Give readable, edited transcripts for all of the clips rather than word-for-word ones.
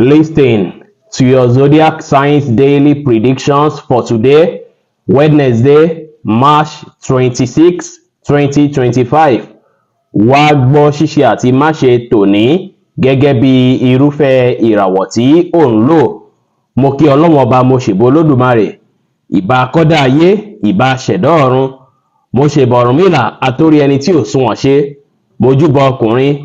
Listen to your zodiac signs daily predictions for today, Wednesday, March 26, 2025. Wá gbọ́ ṣíṣe àti máṣe tòní gẹ́gẹ́ bí irúfẹ́ ìràwọ̀ tí ò ń lò. Mo kí Ọlọ́run Ọba, mo ṣèbà Olódùmarè, ìbà akọ́dá ayé, ìbà ṣẹ̀dá ọ̀run, mo ṣèbà Ọ̀rúnmìlà atórí ẹni tí ò sunwọ̀n ṣe, mo júbà ọkùnrin,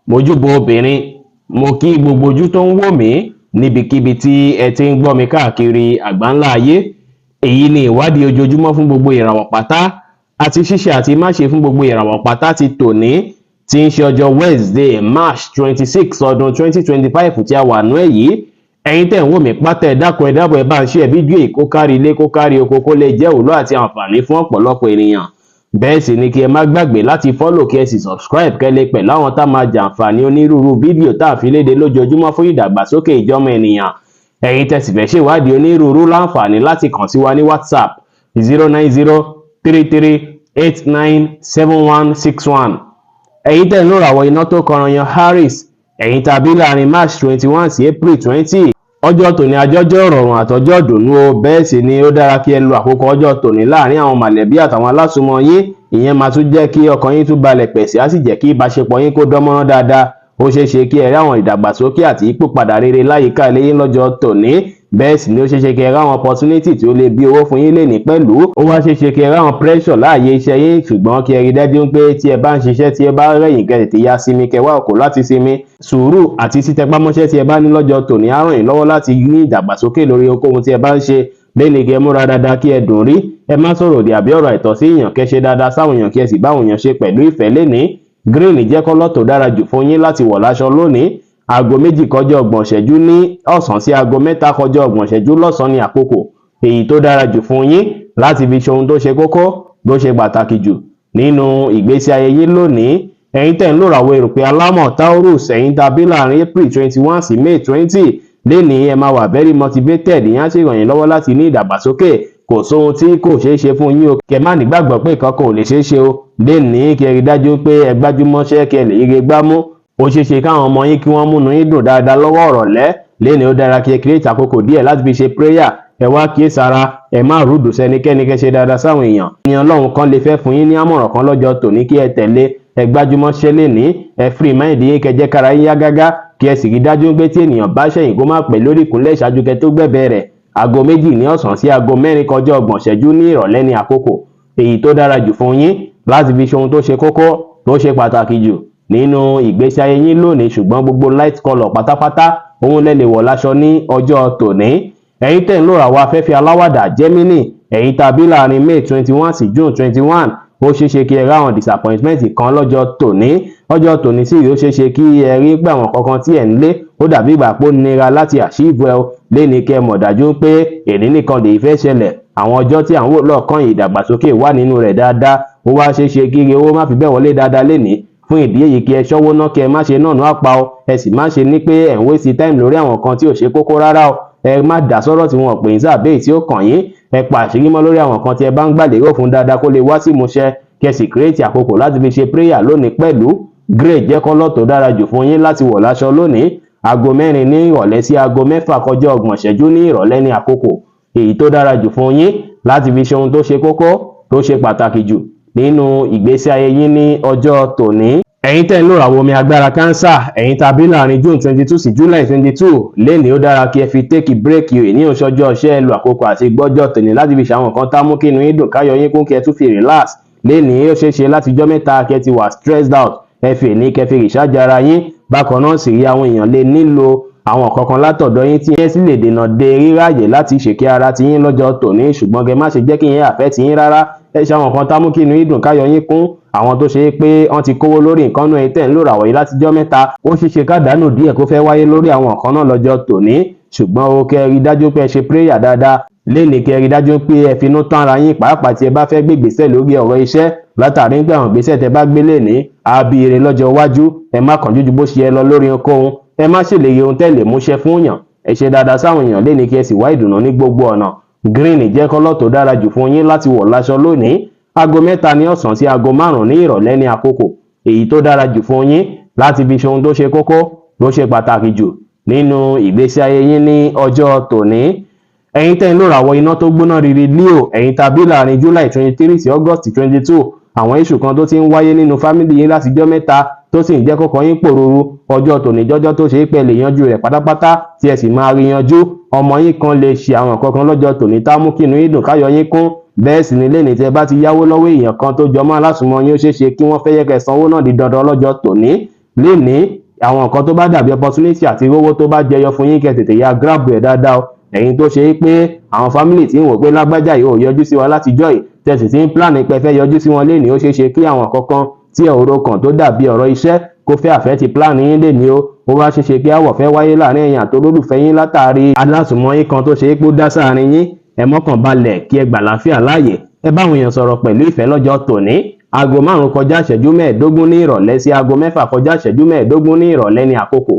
mo júbà obìnrin, mo kí gbogbo ojú tó ń wò mí níbikíbi tí ẹ ti ń gbọ́ mi káàkiri àgbáńlá ayé. Èyí ni ìwádìí ojoojúmọ́ fún gbogbo ìràwọ̀ pátá àti ṣíṣe àti máṣe fún gbogbo ìràwọ̀ pátá ti tòní tí ń ṣe ọjọ́ Wednesday, March 26 ọdún 2025 tí a wà nú èyí. Ẹ̀yin tẹ́ ń wò mí pátá, ẹ dákun ẹ dábọ̀ ẹ bá ń share fídíò yìí kó kárí ilé kó kárí oko kó lè jẹ́ òwúlò àti àǹfààní fún ọ̀pọ̀lọpọ̀ ènìyàn. Bẹ́ẹ̀ sì ni kí ẹ má gbàgbé láti follow kí ẹ sì subscribe kẹ́lẹ́ pẹ̀lú àwọn tá máa jàǹfààní onírúurú fídíò tá a fi léde lójoojúmọ́ fún ìdàgbàsókè ìjọmọ ènìyàn. Ẹ̀yin tẹ́ sì fẹ́ ṣèwádìí onírúurú láǹfààní láti kàn sí wa ní WhatsApp 09033897161. Ẹ̀yin tẹ́ ń lò ràwọ̀ iná tó kọranyan Aries, ẹ̀yin tàbí láàrin March 21 sí April 20. Ọjọ́ tòní àjọjọ́ ìrọ̀rùn àtọjọ́ ìdùnnú o. Bẹ́ẹ̀ sì ni ó dára kí ẹ lo àkókò ọjọ́ tòní láàrin àwọn mọ̀lẹ́bí àtàwọn alásùnmọ́ yín. Ìyẹn máa tún jẹ́ kí ọkàn yín tún balẹ̀ pẹ̀sì, á sì jẹ́ kí ìbáṣepọ̀ yín kó dánmọ́rán dáadáa. Ó ṣeé ṣe kí ẹ rí àwọn ìdàgbàsókè àti ìyípadà rere láyìíká ilé yín lọ́jọ́ tòní. Bẹ́ẹ̀ sì ni ó ṣeé ṣe kí ẹ rí àwọn opportunity tí ó lè bí owó fún yín lénìí pẹ̀lú. Ó wá ṣeé ṣe kí ẹ rí àwọn pressure láàyè iṣẹ́ yín, ṣùgbọ́n kí ẹ rí dájú pé tí ẹ bá ń ṣiṣẹ́ tí ẹ bá rẹ̀yìn kẹ́ tètè ya sinmi, kẹ́ wá òkò láti sinmi. Sùúrù àti títẹpámọ́ṣẹ́ tí ẹ bá ní lọ́jọ́ tòní á ràn yín lọ́wọ́ láti ní ìdàgbàsókè lórí ohunkóhun tí ẹ bá ń ṣe. Lẹ́ni kí ẹ múra dáadáa kí ẹ dùn rí, ẹ má sọ̀rọ̀ òdì àbí ọ̀rọ̀ àìtọ́ sí èèyàn, kẹ́ ṣe dáadáa sáwọn èèyàn kí ẹ sì bá àwọn èèyàn ṣe pẹ̀lú ìfẹ́ lénìí. Green jẹ́ kọ́lọ̀ tó dára jù fún yín láti wọ̀ láṣọ lónìí. Aago 2 kọjá 30 ìṣẹ́jú ní ọ̀sán sí aago 3 kọjá 30 ìṣẹ́jú lọ́sàn-án ní àkókò èyí tó dára jù fún yín láti fi ṣe ohun tó ṣe kókó tó ṣe pàtàkì jù nínú ìgbésí ayé yín lónìí. Ẹ̀yin tẹ́ ń lò ràwọ̀ erùpẹ̀ alámọ̀ Taurus, ẹ̀yin tàbí láàrin April 21 sí May 20. Lénìí ẹ máa wà very motivated, ìyẹn á sì ràn yín lọ́wọ́ láti ní ìdàgbàsókè. Kò sóhun tí kò ṣeé ṣe fún yín o, kẹ́ má nígbàgbọ́ pé nǹkan kan ò lè ṣeé ṣe o. Lénìí kí ẹ rí dájú pé ẹ gbájúmọ́ṣẹ́ kí ẹ lè ire gbámú. Ó ṣeé ṣe káwọn ọmọ yín kí wọ́n múnú yín dùn dáadáa lọ́wọ́ ọ̀rọ̀lẹ́. Lénìí ó dára kí ẹ create àkókò díẹ̀ láti fi ṣe prayer. Ẹ wá kíyèsára, ẹ má rúdù sẹ́nikẹ́ni, kẹ́ ṣe dáadáa sáwọn èèyàn. Ní Ọlọ́run kan lè fẹ́ fún yín ní àmọ̀ràn kan lọ́jọ́ tòní kí ẹ tẹ̀lé. Ẹ gbájúmọ́ṣẹ́ lénìí, ẹ free mind yín, kẹ́ jẹ́ kára yín yá gágá, kí ẹ sì rí dájú pé tí ènìyàn bá ṣẹ̀yìn kó má pẹ́ lórí ìkúnlẹ̀ ìṣáájú kẹ́ tó gbẹ̀bẹ̀ rẹ̀. Aago 2 ní ọ̀sán sí aago 4 kọjá 30 ìṣẹ́jú ní ìrọ̀lẹ́ ní àkókò èyí tó dára jù fún yín láti fi ṣe ohun tó ṣe kókó tó ṣe pàtàkì jù nínú ìgbésí ayé yín lónìí. Ṣùgbọ́n gbogbo light colour pátápátá òun lẹ lè wọ̀ láṣọ ní ọjọ́ tòní. Ẹ̀yin tẹ́ ń lò ràwọ̀ afẹ́fẹ́ aláwàdà Gemini, ẹ̀yin tàbí láàrin May 21 sí June 21. Ó ṣeé ṣe kí ẹ rí àwọn disappointment kan lọ́jọ́ tòní. Ọjọ́ tòní sì ó ṣeé ṣe kí ẹ rí pé àwọn kankan tí ẹ̀ ń lé ó dàbí ìgbà pé ó nira láti achieve ẹ. Léni kẹ́ mọ̀ dájú pé èní nìkan lè fẹ́ ṣẹlẹ̀. Àwọn ọjọ́ tí à ń wò lọ́ọ̀kan yìí ìdàgbàsókè wà nínú rẹ̀ dáadáa. Ó wá ṣeé ṣe kí owó má fi bẹ́ẹ̀ wọlé dáadáa lénìí. Fún ìdí èyí kí ẹ ṣọ́wó ná, kí ẹ má ṣe nànú àpá o. Ẹ sì má ṣe ní pé ẹ̀ ń waste time lórí àwọn kan tí ò ṣe kókó rárá o. Ẹ má dá sọ́rọ̀ tí wọn ò pè yín sábẹ́ tí ó kàn yín. Ẹ pa àṣírí mọ́ lórí àwọn kan tí ẹ bá ń gbàlérò fún dáadáa kó lè wá sí ìmúṣẹ. Kí ẹ sì create àkókò láti fi ṣe prayer lónìí pẹ̀lú. Grey jẹ́ kọ́lọ̀ tó dára jù fún yín láti wọ̀ láṣọ lónìí. Aago 4 ní ìrọ̀lẹ́ sí aago 6 kọjá 30 ìṣẹ́jú ní ìrọ̀lẹ́ ní àkókò èyí tó dára jù fún yín láti fi ṣe ohun tó ṣe kókó tó ṣe pàtàkì jù nínú ìgbésí ayé yín ní ọjọ́ tòní. Ẹ̀yin tẹ́ ń lò ràwọ̀ omi agbára Cancer, ẹ̀yin tàbí láàrin June 22 sí July 22. Lénìí ó dára kí ẹ fi take break yìí ní ọjọ́ iṣẹ́ lu àkókò àti gbọ́jọ́ tòní láti fi ṣàwọn nǹkan tá mú kí inú yín dùn, káyọ̀ yín kún, kí ẹ tún fi relax. Lénìí ó ṣeé ṣe láti jọ́ mẹ́ta kí ẹ ti wà stressed out, ẹ fi ní kẹ́ fi recharge ara yín. Bákan náà sì rí àwọn èèyàn lè nílò àwọn kankan látọ̀dọ̀ yín tí ẹ sì lè dènà de ríráyè láti ṣèké ara ti yín lọ́jọ́ tòní. Ṣùgbọ́n kẹ́ má ṣe jẹ́ kí yín àfẹ́ ti yín rárá. Ẹ ṣe àwọn nǹkan tá mú kí inú yín dùn, káyọ̀ yín kún. Àwọn tó ṣe pé wọ́n ti kówó lórí nǹkan náà tẹ́ ń lò ràwọ̀ yìí láti jọ́ mẹ́ta, ó ṣeé ṣe kádàánù díẹ̀ kó fẹ́ wáyé lórí àwọn nǹkan náà lọ́jọ́ tòní. Ṣùgbọ́n ó kẹ́ rí dájú pé ẹ ṣe prayer dáadáa. Lénìí kẹ́ rí dájú pé ẹ finú tán ara yín, pàápàá tí ẹ bá fẹ́ gbé ìgbésẹ̀ lórí ọ̀rọ̀ iṣẹ́. Látàrí pé àwọn ìgbésẹ̀ tẹ́ bá gbé lénìí á bí ire lọ́jọ́ iwájú. Ẹ má kánjú ju bó ṣe yẹ lọ lórí ohunkóhun. Ẹ má ṣèlérí ohun tẹ́ lè múṣẹ fún yàn. Ẹ ṣe dáadáa sáwọn èèyàn lénìí kí ẹ sì wá ìdùnnú ní gbogbo ọ̀nà. Green jẹ́ kọ́lọ̀ tó dára jù fún yín láti wọ̀ láṣọ lónìí. Aago 3 ní ọ̀sán sí aago 5 ní ìrọ̀lẹ́ ní àkókò èyí tó dára jù fún yín láti fi ṣe ohun tó ṣe kókó tó ṣe pàtàkì jù nínú ìgbésí ayé yín ní ọjọ́ tòní. Ẹ̀yin tẹ́ ń lò ràwọ̀ iná tó gbóná riri Leo, ẹ̀yin tàbí láàrin July 23 sí August 22, àwọn iṣu kan tó ti ń wáyé nínú fámìlì yín láti jọ́ mẹ́ta tó sì ń jẹ́ kọ́kọ́ yín pòrúurú, ọjọ́ tòní jọ́jọ́ tó ṣe é pé lè yanjú rẹ̀ pátápátá tí ẹ sì máa rí yanjú. Ọmọ yín kan lè ṣe àwọn nǹkan kan lọ́jọ́ tòní tá mú kí inú yín dùn káyọ̀ yín kún. Bẹ́ẹ̀ sì ni lẹ́ni tẹ́ bá ti yáwó lọ́wọ́ èèyàn kan tó jọmọ́ alásùnmọ́ yín ó ṣeé ṣe kí wọ́n fẹ́ yẹ kẹ́ sanwó náà di dandan lọ́jọ́ tòní. Lẹ́ni àwọn nǹkan tó bá dàbí opportunity àti owó tó bá jẹyọ fún yín kẹ́ tètè ya grab ẹ̀ dáadáa o. Ẹ̀yin tó ṣe é pé àwọn family tí ń wò pé lágbájá yìí ò yọjú sí wa látijọ́ yìí tẹ̀sí tí ń plan pé fẹ́ yọjú sí wọn lẹ́ni ó ṣeé ṣe kí àwọn kankan tí ọ̀rọ̀ kan tó dàbí ọ̀rọ̀ iṣẹ́ kó fẹ́ àfẹ́ ti plan yín lẹ́ni ó wá ṣeé ṣe kí àwọ̀ fẹ́ wáyé láàrin ẹ̀yin àti olólùfẹ́ yín látàrí alásùnmọ́ yín kan tó ṣe é pé ó dá sáàrin yín. Ẹ mọ́kàn balẹ̀ kí ẹ gbà láfíà láàyè. Ẹ bá àwọn èèyàn sọ̀rọ̀ pẹ̀lú ìfẹ́ lọ́jọ́ tòní. Aago 5 kọjá ìṣẹ́jú 15 ní ìrọ̀lẹ́ sí aago 6 kọjá ìṣẹ́jú 15 ní ìrọ̀lẹ́ ní àkókò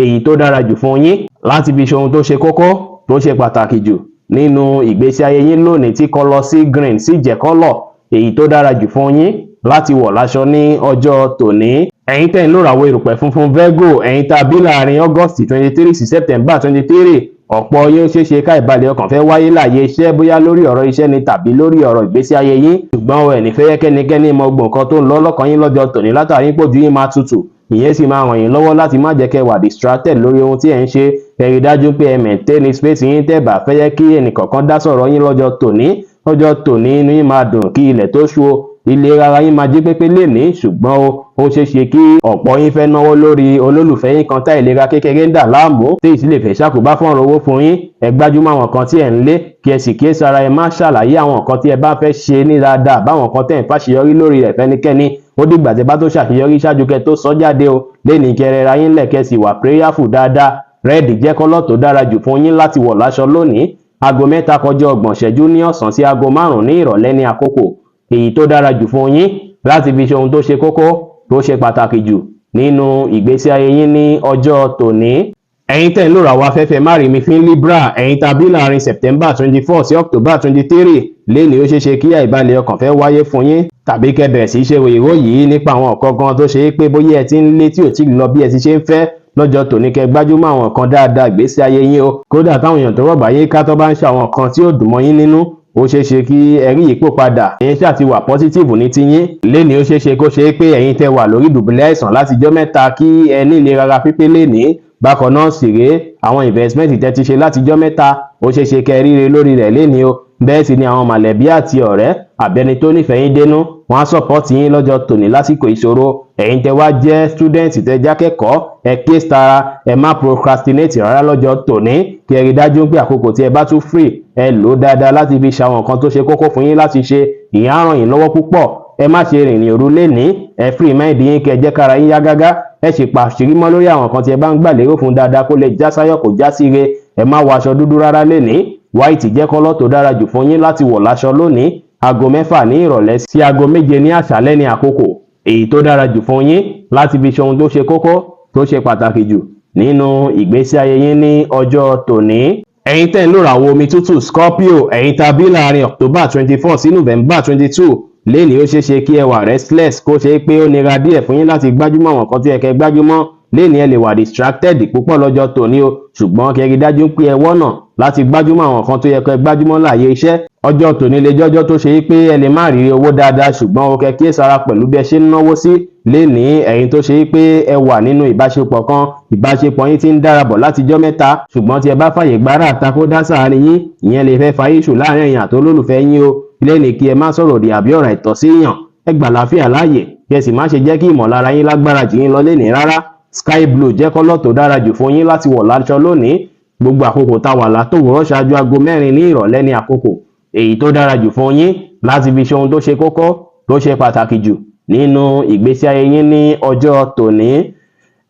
èyí tó dára jù fún yín láti fi ṣe ohun tó ṣe kókó tó ṣe pàtàkì jù nínú ìgbésí ayé yín lónìí tí kọ́lọ̀ sí green sì jẹ́ kọ́lọ̀ èyí tó dára jù fún yín láti wọ̀ láṣọ ní ọjọ́ tòní. Ẹ̀yin tẹ́ ń lò ràwọ̀ erùpẹ̀ funfun Virgo, ẹ̀yin tá a bí láàrin August 23 sí September 23, ọ̀pọ̀ yóò ṣeé ṣe ká ìbalẹ̀ ọkàn fẹ́ wáyé láàyè iṣẹ́ bóyá lórí ọ̀rọ̀ iṣẹ́ ni tàbí lórí ọ̀rọ̀ ìgbésí ayé yín, ṣùgbọ́n ẹ̀ ní fẹ́ kẹ́nikẹ́ni mọ gbọ̀n kan tó ń lọ lọ́kàn yín lọ́jọ́ tòní látàrí pòjú yín máa tutù. Ìyẹn sì máa ràn yín lọ́wọ́ láti má jẹ́ kẹ́ wà distracted lórí ohun tí ẹ̀ ń ṣe. Ẹ rí dájú pé ẹ maintain space yín tẹ́ bá fẹ́ yẹ kí ẹnìkọ̀ọ̀kan dá sọ̀rọ̀ yín lọ́jọ́ tòní. Ọjọ́ tòní inú yín máa dùn kí ilẹ̀ tó ṣú o. Ìlera ara yín máa jí pépé lénìí, ṣùgbọ́n ó ṣeé ṣe kí ọ̀pọ̀ yín fẹ́ náwó lórí olólùfẹ́ yín kan tá ìlera kékeré ń dà láàmú tí ìsì lè fẹ́ ṣàkóbá fún ọ̀rọ̀ owó fún yín. Ẹ gbájúmọ́ àwọn nǹkan tí ẹ̀ ń lé kí ẹ sì kíyèsára. Ẹ má ṣàlàyé àwọn nǹkan tí ẹ bá fẹ́ ṣe ní dáadáa báwọn nǹkan tẹ̀ ń fàṣeyọrí lórí rẹ̀ fẹ́nikẹ́ni. Ó dìgbà tẹ́ bá tó ṣàṣeyọrí ṣáájú kẹ́ tó sọ jáde o. Lẹ́ni kẹrẹ ra yín lẹ̀ kẹ́ sì wà prayerful dáadáa. Red jẹ́ kọ́lọ̀ tó dára jù fún yín láti wọ̀ láṣọ lónìí. Aago 3 kọjá 30 ìṣẹ́jú ní ọ̀sán sí aago 5 ní ìrọ̀lẹ́ ní àkókò èyí tó dára jù fún yín láti fi ṣe ohun tó ṣe kókó tó ṣe pàtàkì jù nínú ìgbésí ayé yín ní ọjọ́ tòní. Ẹ̀yin tẹ́ ń lò ràwọ̀ afẹ́fẹ́ márìmí fún Libra, ẹ̀yin tàbí láàrin September 24 sí October 23, lẹ́ni ó ṣeé ṣe kí àìbalẹ̀ ọkàn fẹ́ wáyé fún yín tàbí kẹ́ bẹ̀rẹ̀ sí ṣe ìró yìí nípa àwọn nǹkan kan tó ṣe é pé bóyá ẹ ti ń lé tí ò tí lọ bí ẹ ti ṣe ń fẹ́. Lọ́jọ́ tòní kẹ́ gbájúmọ́ àwọn nǹkan dáadáa ìgbésí ayé yín o. Kódà táwọn èèyàn tó rọ̀bà yín ká tó bá ń ṣe àwọn nǹkan tí ò dùn mọ́ yín nínú, ó ṣeé ṣe kí ẹ rí ipò padà. Ẹ̀yin ṣáà ti wà positive ní tiyín. Lẹ́ni ó ṣeé ṣe kó ṣe é pé ẹ̀yin tẹ́ wà lórí ìdùbúlẹ̀ àìsàn láti jọ́ mẹ́ta kí ẹ ní ìlera ara pípé lénìí. Bákan náà sì rèé àwọn investment tẹ́ ti ṣe láti jọ́ mẹ́ta ó ṣeé ṣe kẹ́ ríre lórí rẹ̀ lénìí o. Bẹ́ẹ̀ sì ni àwọn mọ̀lẹ́bí àti ọ̀rẹ́ àbẹ́ni tó nífẹ̀ẹ́ yín dénú wọ́n á support yín lọ́jọ́ tòní lásìkò ìṣòro. Ẹ̀yin tẹ́ wá jẹ́ student tẹ́ jákẹ́kọ̀ọ́ ẹ kíyèsára, ẹ má procrastinate rárá lọ́jọ́ tòní. Kí ẹ rí dájú pé àkókò tí ẹ bá tún free ẹ lò ó dáadáa láti fi ṣàwọn nǹkan tó ṣe kókó fún yín láti ṣe. Ìyẹn á ràn yín lọ́wọ́ púpọ̀. Ẹ má ṣe rìnrìn òru lénìí, ẹ free mind yín kẹ́ jẹ́ kára yín yá gágá. Ẹ sì pàṣírí mọ́ lórí àwọn nǹkan tí ẹ bá ń gbà lérò fún dáadáa kó lè já sáyọ̀ kó já síre. Ẹ má wọ aṣọ dúdú rárá lénìí. White jẹ́ kọ́lọ̀ tó dára jù fún yín láti wọ̀ láṣọ lónìí. Aago 6 ní ìrọ̀lẹ́ sí aago 7 ní àṣálẹ́ ní àkókò èyí tó dára jù fún yín láti fi ṣe ohun tó ṣe kókó tó ṣe pàtàkì jù nínú ìgbésí ayé yín ní ọjọ́ tòní. Ẹ̀yin tẹ́ ń lò ràwọ̀ omi tútù Scorpio, ẹ̀yin tá a bí láàrin October 24 sí November 22, lẹ́ni ó ṣeé ṣe kí ẹ wà restless kó ṣe pé ó nira díẹ̀ fún yín láti gbájúmọ́ àwọn nǹkan tí ẹ kẹ́ gbájúmọ́. Lẹ́ni ẹ lè wà distracted púpọ̀ lọ́jọ́ tòní o, ṣùgbọ́n kẹ́ rí dájú pé ẹ wọ́nà láti gbájúmọ́ àwọn nǹkan tó yẹ kẹ́ gbájúmọ́ láàyè iṣẹ́. Ọjọ́ tòní lè jọ́jọ́ tó ṣe pé ẹ lè má rí owó dáadáa ṣùgbọ́n ó kẹ́ kíyèsára pẹ̀lú bí ẹ ṣe ń náwó sí. Lẹ́ni ẹ̀yin tó ṣe pé ẹ wà nínú ìbáṣepọ̀ kan, ìbáṣepọ̀ yín ti ń dára bọ̀ láti jọ́ mẹ́ta, ṣùgbọ́n tí ẹ bá fàyè gbára àtakó dá sáàrin yín, ìyẹn lè fẹ́ fa issue láàrin ẹ̀yin àti olólùfẹ́ yín o. Lẹ́ni kí ẹ má sọ̀rọ̀ òdì àbí ọ̀rọ̀ ìtọ́ sí yàn. Ẹ gbà láfíà láàyè kí ẹ sì má ṣe jẹ́ kí ìmọ̀lára yín lágbára jù yín lọ lẹ́ni rárá. Sky blue jẹ́ kọ́lọ̀ tó dára jù fún yín láti wọ̀ láṣọ lónìí. Gbogbo àkókò tá wà látòwúrọ̀ ṣáájú aago 4 ní ìrọ̀lẹ́ ní àkókò èyí tó dára jù fún yín láti fi ṣe ohun tó ṣe kókó tó ṣe pàtàkì jù nínú ìgbésí ayé yín ní ọjọ́ tòní.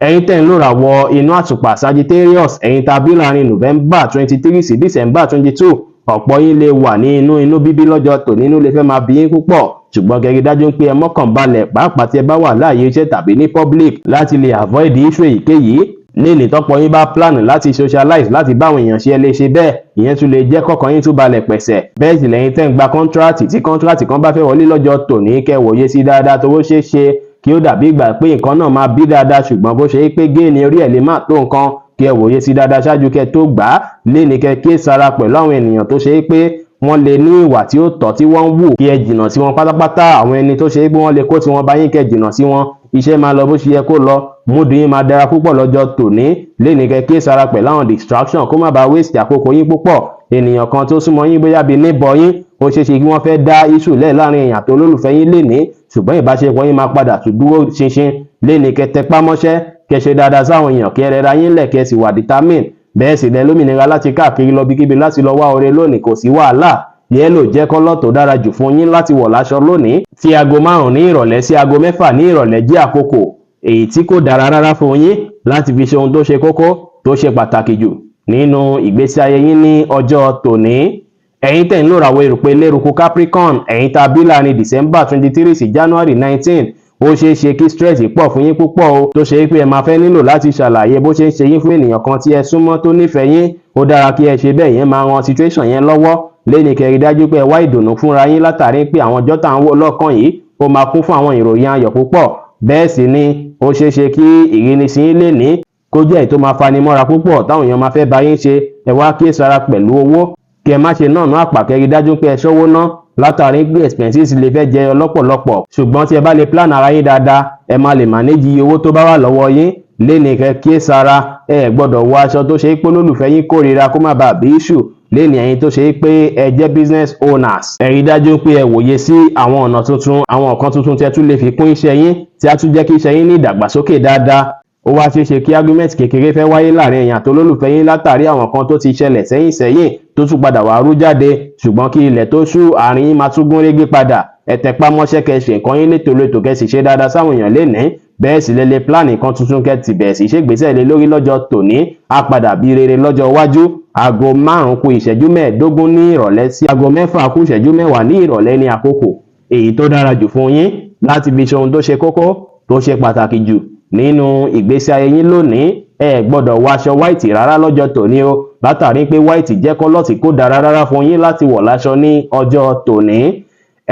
Ẹ̀yin tẹ́ ń lò ràwọ̀ inú àtùpà Sagittarius, ẹ̀yin tá a bí láàrin November 23 sí December 22, ọ̀pọ̀ yín lè wà ní inú bíbí lọ́jọ́ tòní. Inú lè fẹ́ máa bí yín púpọ̀ ṣùgbọ́n kẹ́ rí dájú pé ẹ mọ́kàn balẹ̀ pàápàá tí ẹ bá wà láàyè iṣẹ́ tàbí ní public láti lè avoid issue èyíkéyìí. Lẹ́ni tọ́pọ̀ yín bá plan láti socialize láti báwọn èèyàn ṣe ẹ lè ṣe bẹ́ẹ̀, ìyẹn tún lè jẹ́ kọ́kàn yín tún balẹ̀ pẹ̀sẹ̀. Bẹ́ẹ̀ sì lẹ́yìn tẹ́ ń gba contract tí contract kan bá fẹ́ wọlé lọ́jọ́ tòní kẹ́ wòye sí dáadáa tó ṣeé ṣe kí ó dàbí ìgbà pé nǹkan náà máa bí dáadáa ṣùgbọ́n bó ṣe é pé géènì orí ẹ̀ lè má tó nǹkan. kí ẹ wòye sí dáadáa ṣáájú kẹ́ tó gbà á. Léni kẹ́ kíyèsára pẹ̀lú àwọn ènìyàn tó ṣe é pé wọ́n lè ní ìwà tí ó tọ́ tí wọ́n ń wù, kí ẹ jìnnà sí wọn pátápátá. Àwọn ẹni tó ṣe é pé wọ́n lè kó tí wọ́n bá yín, kẹ́ jìnnà sí wọn. Iṣẹ́ máa lọ bó ṣe yẹ kó lọ, múdù yín máa dára púpọ̀ lọ́jọ́ tòní. Léni kẹ́ kíyèsára pẹ̀lú àwọn distraction kó má bàa waste àkókò yín púpọ̀. Ènìyàn kan tó súnmọ́ yín bóyá bíi neighbor yín, ó ṣeé ṣe kí wọ́n fẹ́ dá issue lẹ̀ láàrin èèyàn àti olólùfẹ́ yín lénìí, ṣùgbọ́n ìbáṣepọ̀ yín máa padà tún dúró ṣinṣin. Léni kẹ́ tẹpá mọ́ṣẹ́, kẹ́ ṣe dáadáa sáwọn èèyàn, kẹ́ rẹra yín lẹ̀, kẹ́ sì wà determine. Bẹ́ẹ̀ sì lẹ lómìnira láti káàkiri lọ bíkíbi láti lọ wá oore lónìí, kò sí wàhálà. Yẹ́lò jẹ́ kọ́lọ̀ tó dára jù fún yín láti wọ̀ láṣọ lónìí. Tí aago 5 ní ìrọ̀lẹ́ sí aago 6 ní ìrọ̀lẹ́ jẹ́ àkókò èyí tí kò dára rárá fún yín láti fi ṣe ohun tó ṣe kókó tó ṣe pàtàkì jù nínú ìgbésí ayé yín ní ọjọ́ tòní. Ẹ̀yin tẹ̀ ń lò ràwọ̀ èrùpẹ̀ eléruku Capricorn, ẹ̀yin tá a bí láàrin December 23 sí January 19, ó ṣeé ṣe kí stress pọ̀ fún yín púpọ̀ o, tó ṣe pé ẹ máa fẹ́ nílò láti ṣàlàyé bó ṣe ń ṣe yín fún ènìyàn kan tí ẹ súnmọ́ tó nífẹ̀ẹ́ yín. Ó dára kí ẹ ṣe bẹ́ẹ̀, yẹn máa ran situation yẹn lọ́wọ́. Léni kẹ́ rí dájú pé ẹ wá ìdùnnú fúnra yín, látàrí pé àwọn ọjọ́ tá à ń wò lọ́kàn yìí ó máa kún fún àwọn ìròyìn ayọ̀ púpọ̀. Bẹ́ẹ̀ sì ni ó ṣeé ṣe kí ìrínisí yín lénìí kó jẹ́ èyí tó máa fani mọ́ra púpọ̀, táwọn èèyàn máa fẹ́ bá yín ṣe. Ẹ wá kíyèsára pẹ̀lú owó, kí ẹ má ṣe náà àpà, kẹ́ rí dájú pé ẹ ṣọ́wó ná, látàrí pé expenses lè fẹ́ jẹ lọ́pọ̀lọpọ̀. Ṣùgbọ́n tí ẹ bá lè plan ara yín dáadáa, ẹ máa lè manage iye owó tó bá wà lọ́wọ́ yín. Léni kẹ́ kíyèsára, ẹ gbọ́dọ̀ wọ aṣọ tó ṣe pé olólùfẹ́ yín kórìíra kó má bàa bí issue. Léni ẹ̀yin tó ṣe pé ẹ jẹ́ business owners, ẹ rí dájú pé ẹ wòye sí àwọn ọ̀nà tuntun, àwọn nǹkan tuntun tí ẹ tún lè fi kún iṣẹ́ yín, tí a tún jẹ́ kí iṣẹ́ yín ní ìdàgbàsókè dáadáa. Ó wá ṣeé ṣe kí argument kékeré fẹ́ wáyé láàrin èèyàn àti olólùfẹ́ yín látàrí àwọn kan tó ti ṣẹlẹ̀ sẹ́yìn tó tún padà wá rú jáde, ṣùgbọ́n kí ilẹ̀ tó ṣú àárín yín máa tún gún régé padà. Ẹ tẹpá mọ́ṣẹ́, kẹ́ ṣe nǹkan yín létòlétò, kẹ́ sì ṣe dáadáa sáwọn èèyàn lénìí. Bẹ́ẹ̀ sì lè plan nǹkan tuntun, kẹ́ ti bẹ̀rẹ̀ sí ṣègbésẹ̀ lé lórí lọ́jọ́ tòní, á padà bí rere lọ́jọ́ iwájú. Aago 5 kù ìṣẹ́jú 15 ní ìrọ̀lẹ́ sí aago 6 kù ìṣẹ́jú 10 ní ìrọ̀lẹ́ ní àkókò èyí tó dára jù fún yín láti fi ṣe ohun tó ṣe kókó tó ṣe pàtàkì jù nínú ìgbésí ayé yín lónìí. Ẹ gbọ́dọ̀ wọ aṣọ white rárá lọ́jọ́ tòní o, látàrí pé white jẹ́ kọ́lọ̀ tí kò dára rárá fún yín láti wọ̀ láṣọ ní ọjọ́ tòní.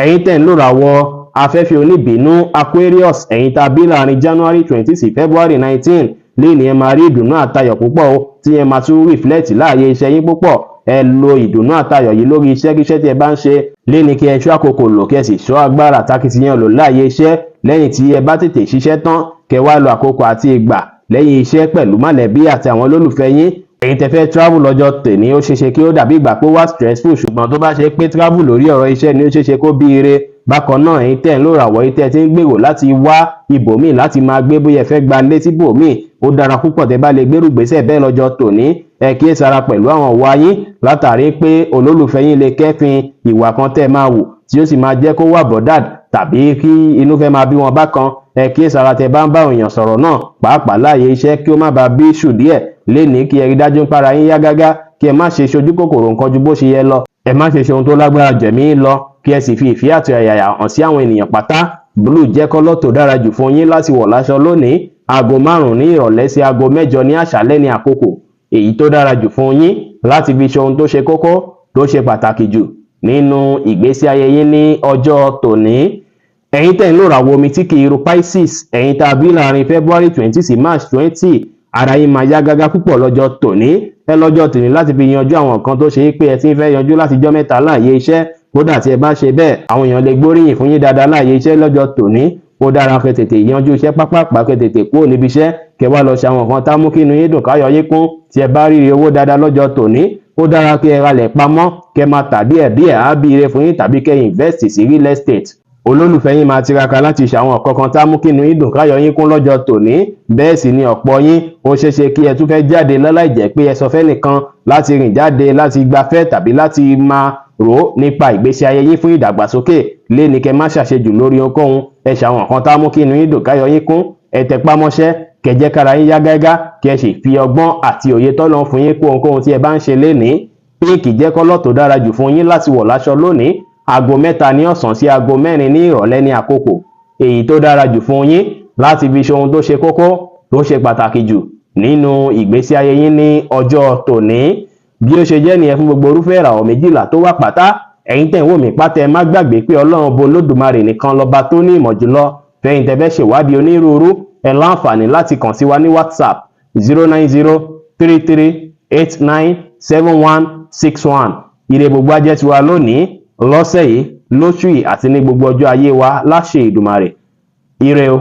Ẹ̀yin tẹ̀ ń lò ràwọ̀ afẹ́fẹ́ oníbínú Aquarius, ẹ̀yin tá a bí láàrin January 20 sí February 19, léni ẹ máa rí ìdùnnú àtayọ̀ púpọ̀ o, tí ẹ máa tún reflect láàyè iṣẹ́ yín púpọ̀. Ẹ lo ìdùnnú àtayọ̀ yìí lórí iṣẹ́ kíṣẹ́ tí ẹ bá ń ṣe. Léni kí ẹ ṣọ́ àkókò lò, kí ẹ sì ṣọ́ agbára àtakitiyan lò láàyè iṣẹ́. Lẹ́yìn tí ẹ bá tètè ṣiṣẹ́ tán, kẹ́ wá lo àkókò àti ìgbà lẹ́yìn iṣẹ́ pẹ̀lú mọ̀lẹ́bí àti àwọn olólùfẹ́ yín. Ẹ̀yin tẹ́ fẹ́ travel lọ́jọ́ tòní, ó ṣeé ṣe kí ó dàbí ìgbà pé ó wà stressful, ṣùgbọ́n tó bá ṣe pé travel lórí ọ̀rọ̀ iṣẹ́ ni ó ṣeé ṣe kó bí ire. Bákan náà, ẹ̀yin tẹ́ ń lò ràwọ̀ yìí tẹ́ ti ń gbèrò láti wá ibòmíì láti máa gbé, bóyá ẹ fẹ́ gba ilé síbòmíì, ó dára púpọ̀ tẹ́ bá lè gbérù gbésẹ̀ bẹ́ẹ̀ lọ́jọ́ tòní. Ẹ kíyèsára pẹ̀lú àwọn ìwà yín, látàrí pé olólùfẹ́ yín lè kẹ́fìn ìwà kan tẹ́ máa wù tí ó sì máa jẹ́ kó wà bothered, tàbí kí inú fẹ́ máa bí wọn bákan. Ẹ kíyèsára tẹ́ bá ń bá èèyàn sọ̀rọ̀ náà, pàápàá láàyè iṣẹ́, kí ó má bàa bí issue díẹ̀. Lénìí kí ẹ rí dájú para yín yá gágá, kí ẹ má ṣe ṣojú kòkòrò nǹkan ju bó ṣe yẹ lọ. Ẹ má ṣe ṣe ohun tó lágbára jẹ̀mí lọ, kí ẹ sì fi ìfẹ́ àti ọ̀yàyà hàn sí àwọn ènìyàn pátá. Blue jẹ́ kọ́lọ̀ tó dára jù fún yín láti wọ̀ láṣọ lónìí. Aago 5 ní ìrọ̀lẹ́ sí aago 6 ní àṣálẹ́ ní àkókò èyí tó dára jù fún yín láti fi ṣe ohun tó ṣe kókó tó ṣe pàtàkì jù nínú ìgbésí ayé yín ní ọjọ́ tòní. Ẹ̀yin tẹ́ ń lò ràwọ̀ omi tí kì í ru Pisces, ẹ̀yin tá a bí láàrin February 20 sí March 20, ara yín máa yá gágá púpọ̀ lọ́jọ́ tòní. Ẹ lọ́jọ́ tòní láti fi yanjú àwọn nǹkan tó ṣe é pé ẹ ti ń fẹ́ yanjú láti jọ́ mẹ́ta láàyè iṣẹ́. Kódà tí ẹ bá ṣe bẹ́ẹ̀, àwọn èèyàn lè gbóríyìn fún yín dáadáa láàyè iṣẹ́ lọ́jọ́ tòní. Ó dára kẹ́ tètè yanjú iṣẹ́ pápápá, kẹ́ tètè kúrò níbi iṣẹ́, kẹ́ wá lọ ṣe àwọn nǹkan tá mú kí inú yín dùn, káyọ̀ yín kún. Tí ẹ bá rí owó dáadáa lọ́jọ́ tòní, ó dára kí ẹ ralẹ̀ pamọ́, kẹ́ máa tà díẹ̀díẹ̀, á bí ire fún yín, tàbí kẹ́ invest sí real estate. Olólùfẹ́ yín máa tiraka láti ṣe àwọn nǹkan kan tá mú kí inú yín dùn, káyọ̀ yín kún lọ́jọ́ tòní. Bẹ́ẹ̀ sì ni ọ̀pọ̀ yín ó ṣeé ṣe kí ẹ tún fẹ́ jáde láláì jẹ́ pé ẹ sọ fẹ́nìkan, láti rìn jáde, láti gbafẹ́, tàbí láti máa rò nípa ìgbésí ayé yín fún ìdàgbàsókè. Léni kẹ́ má ṣàṣejù lórí ohunkóhun. Ẹ ṣe àwọn nǹkan tá mú kí inú yín dùn, káyọ̀ yín kún. Ẹ tẹpá mọ́ṣẹ́, kẹ́ jẹ́ kára yín yá gágá, kí ẹ sì fi ọgbọ́n àti òye tọ́lọ́run fún yín kó ohunkóhun tí ẹ bá ń ṣe lénìí. Pink jẹ́ kọ́lọ̀ tó dára jù fún yín láti wọ̀ láṣọ lónìí. Aago 3 ní ọ̀sán sí aago 4 ní ìrọ̀lẹ́ ní àkókò èyí tó dára jù fún yín láti fi ṣe ohun tó ṣe kókó tó ṣe pàtàkì jù nínú ìgbésí ayé yín ní ọjọ́ tòní. Bí ó ṣe jẹ́ nìyẹn fún gbogbo irúfẹ́ ìràwọ̀ 12 tó wà pátá. Ẹ̀yin tẹ́ ń wò mí pátá, ẹ má gbàgbé pé Ọlọ́run bo Olódùmarè nìkan lọ́ba tó ní ìmọ̀ jùlọ. Fẹ́yìn tẹ́ fẹ́ ṣèwádìí onírúurú, ẹ láǹfààní láti kàn sí wa ní WhatsApp 090 33897161. Ire gbogbo á jẹ́ tiwa lónìí, lọ́sẹ̀ yìí, lóṣù yìí àti ní gbogbo ọjọ́ ayé wa láṣẹ Èdùmàrè. Ire o.